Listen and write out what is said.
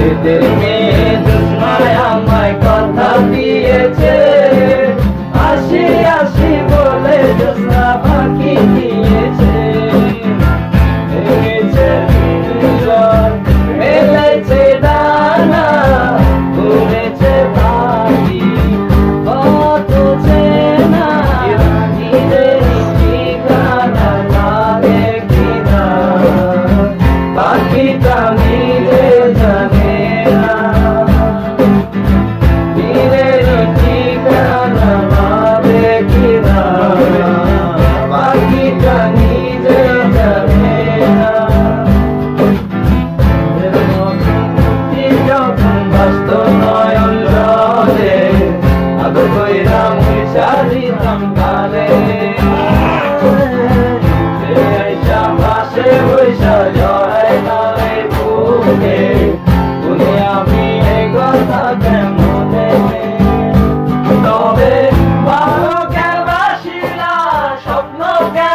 এদের মেয়ে জোছনায় আমায় কথা দিয়েছে, আসি আসি বলে জোছনা পাখি দিয়েছে। মেলেছে ডানা উড়েছে পাখি, কত চেনা নিজের ঠিকানা লাগে কিনা, পাখিটা নিজে জানে না। নিজের ঠিকানা লাগে কিনা, পাখিটা নিজে জানে না। বাস্ত নয়ন জলে আদর কইরা মুইসা দিতাম গালে, পাশে বৈশা জয় তালে বুকে বলি আমি এই কথা কেমনে। তবে ভালো কেন বাসিলা স্বপ্ন কেন